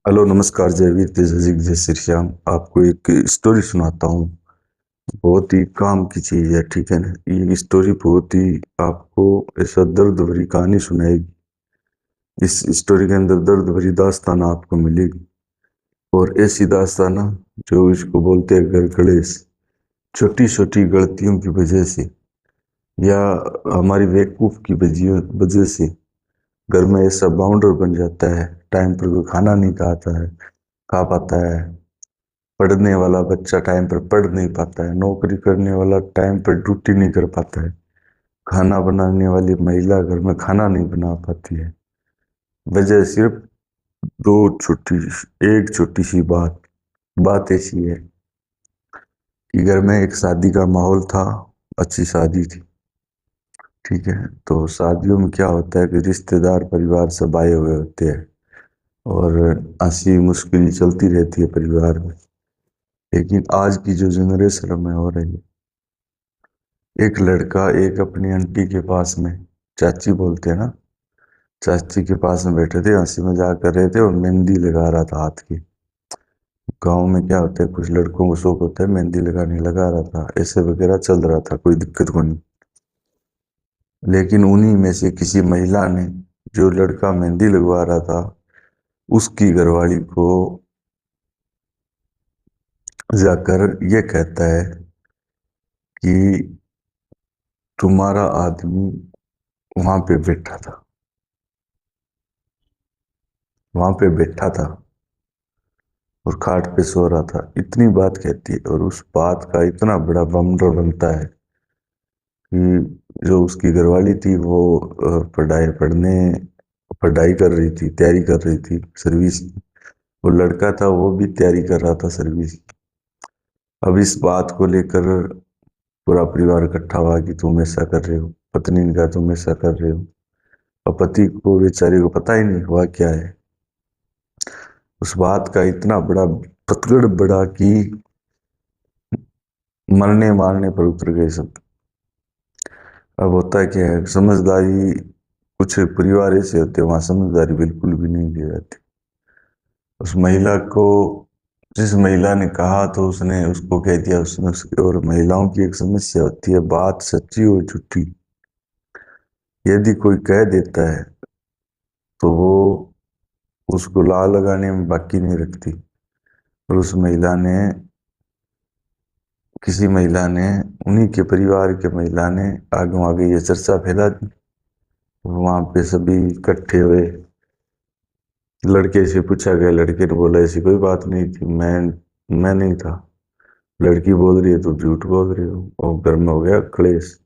Hello नमस्कार, जय वीर तेजा जी, जय श्री श्याम। आपको एक स्टोरी सुनाता हूँ। बहुत ही काम की चीज है, ठीक है ना। ये स्टोरी बहुत ही आपको ऐसा दर्द भरी कहानी सुनाएगी। इस स्टोरी के अंदर दर्द भरी दास्ताना आपको मिलेगी, और ऐसी दास्ताना जो इसको बोलते हैं घर कलेश। छोटी छोटी गलतियों की वजह से या हमारी बेवकूफ की वजह से घर में ऐसा बाउंडर बन जाता है। टाइम पर कोई खाना नहीं खाता है, खा पाता है। पढ़ने वाला बच्चा टाइम पर पढ़ नहीं पाता है। नौकरी करने वाला टाइम पर ड्यूटी नहीं कर पाता है। खाना बनाने वाली महिला घर में खाना नहीं बना पाती है। वजह सिर्फ दो छोटी एक छोटी सी बात ऐसी है कि घर में एक शादी का माहौल था। अच्छी शादी थी, ठीक है। तो शादियों में क्या होता है कि रिश्तेदार परिवार सब आए हुए होते हैं, और हंसी मुश्किल चलती रहती है परिवार में। लेकिन आज की जो जनरेशन में हो रही है, एक लड़का एक अपनी आंटी के पास में, चाची बोलते हैं ना, चाची के पास में बैठे थे, हंसी मजाक कर रहे थे और मेहंदी लगा रहा था हाथ की। गांव में क्या होता है, कुछ लड़कों को शौक होता है मेहंदी लगाने, लगा रहा था, ऐसे वगैरह चल रहा था, कोई दिक्कत को नहीं। लेकिन उन्हीं में से किसी महिला ने, जो लड़का मेहंदी लगवा रहा था, उसकी घरवाली को जाकर ये कहता है कि तुम्हारा आदमी वहां पे बैठा था, वहां पे बैठा था और खाट पे सो रहा था। इतनी बात कहती है, और उस बात का इतना बड़ा बमडर बनता है कि जो उसकी घरवाली थी वो पढ़ाई कर रही थी, तैयारी कर रही थी सर्विस की। वो लड़का था, वो भी तैयारी कर रहा था सर्विस की। अब इस बात को लेकर पूरा परिवार इकट्ठा हुआ कि तुम ऐसा कर रहे हो। पत्नी ने कहा तुम ऐसा कर रहे हो। और पति को बेचारे को पता ही नहीं हुआ क्या है। उस बात का इतना बड़ा पतगड़ बड़ा कि मरने मारने पर उतर गए सब। अब होता है क्या है, समझदारी, कुछ परिवार ऐसे होते हैं वहां समझदारी बिल्कुल भी नहीं ली जाती। उस महिला को, जिस महिला ने कहा तो उसने उसको कह दिया उसने उसके। और महिलाओं की एक समस्या होती है, बात सच्ची हो झूठी, यदि कोई कह देता है तो वो उसको ला लगाने में बाकी नहीं रखती। और उस महिला ने, किसी महिला ने, उन्हीं के परिवार के महिला ने आगे आगे ये चर्चा फैला दी। वहां पे सभी इकट्ठे हुए। लड़के से पूछा गया, लड़के ने बोला ऐसी कोई बात नहीं थी, मैं नहीं था। लड़की बोल रही है तो झूठ बोल रही हो। और घर में हो गया क्लेश।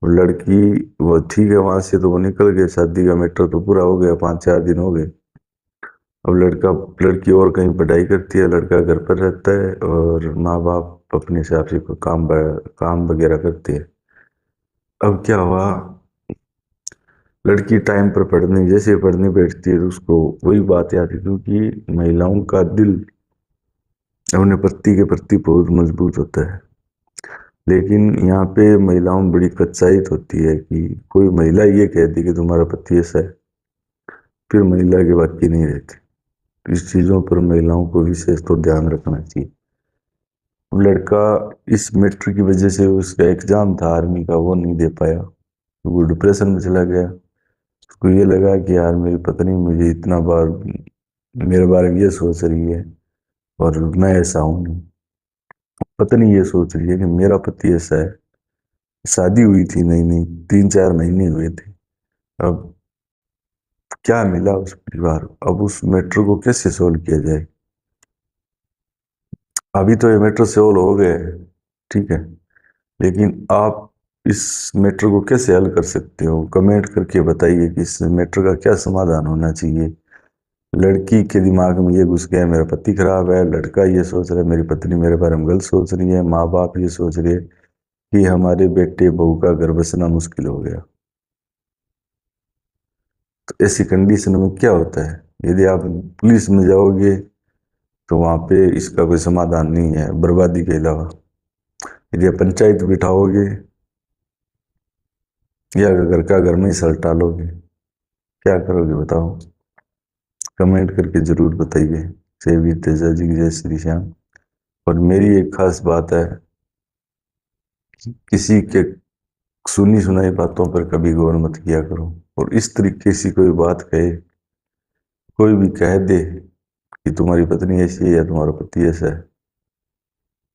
और लड़की, वो ठीक है, वहां से तो वो निकल गए, शादी का मैटर तो पूरा हो गया, 5-4 दिन हो गए। अब लड़की और कहीं पढ़ाई करती है, लड़का घर पर रहता है, और माँ बाप अपने हिसाब से कोई काम वगैरह करते हैं। अब क्या हुआ, लड़की टाइम पर पढ़ने, जैसे पढ़ने बैठती है तो उसको वही बात याद है, क्योंकि महिलाओं का दिल अपने पति के प्रति बहुत मजबूत होता है। लेकिन यहाँ पे महिलाओं में बड़ी कच्चाइत होती है कि कोई महिला ये कहती कि तुम्हारा पति ऐसा है, फिर महिला के बाकी नहीं रहती। इस चीजों पर महिलाओं को विशेष तो ध्यान रखना चाहिए। लड़का, इस मैटर की वजह से उसका एग्जाम था आर्मी का, वो नहीं दे पाया तो वो डिप्रेशन में चला गया। उसको ये लगा कि यार मेरी पत्नी मुझे इतना बार मेरे बारे में ये सोच रही है, और मैं ऐसा हूं नहीं। पत्नी ये सोच रही है कि मेरा पति ऐसा है। शादी हुई थी नई नई, 3-4 महीने हुए थे। अब क्या मिला उस परिवार को, अब उस मैटर को कैसे सोल्व किया जाए। अभी तो ये मैटर सोल्व हो गए, ठीक है, लेकिन आप इस मैटर को कैसे हल कर सकते हो, कमेंट करके बताइए कि इस मैटर का क्या समाधान होना चाहिए। लड़की के दिमाग में ये घुस गया मेरा पति खराब है, लड़का ये सोच रहा है मेरी पत्नी मेरे बारे में गलत सोच रही है, माँ बाप ये सोच रहे हैं कि हमारे बेटे बहू का घर बसना मुश्किल हो गया। तो ऐसी कंडीशन में क्या होता है, यदि आप पुलिस में जाओगे तो वहां पे इसका कोई समाधान नहीं है बर्बादी के अलावा। यदि आप पंचायत बिठाओगे या घर का घर में ही सलटा लोगे, क्या करोगे बताओ। कमेंट करके जरूर बताइए। जय वीर तेजा जी की, जय श्री श्याम। और मेरी एक खास बात है, किसी के सुनी सुनाई बातों पर कभी गौर मत किया करो। और इस तरीके से कोई बात कहे, कोई भी कह दे कि तुम्हारी पत्नी ऐसी है या तुम्हारा पति ऐसा है,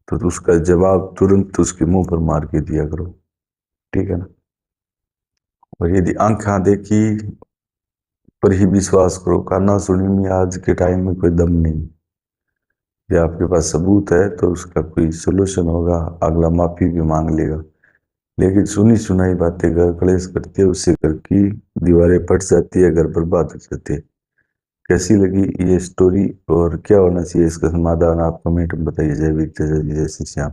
तो उसका जवाब तुरंत उसके मुंह पर मार के दिया करो, ठीक है ना। और यदि आंखें देखी पर ही विश्वास करो, काना सुनी में आज के टाइम में कोई दम नहीं। या आपके पास सबूत है तो उसका कोई सोल्यूशन होगा, अगला माफी भी मांग लेगा। लेकिन सुनी सुनाई बातें घर कलेश करती है, उससे घर की दीवारें फट जाती है, घर बर्बाद हो जाती है। कैसी लगी ये स्टोरी और क्या होना चाहिए इसका समाधान, आप कमेंट में बताइए। जय वीर तेजा जी, जय श्री श्याम।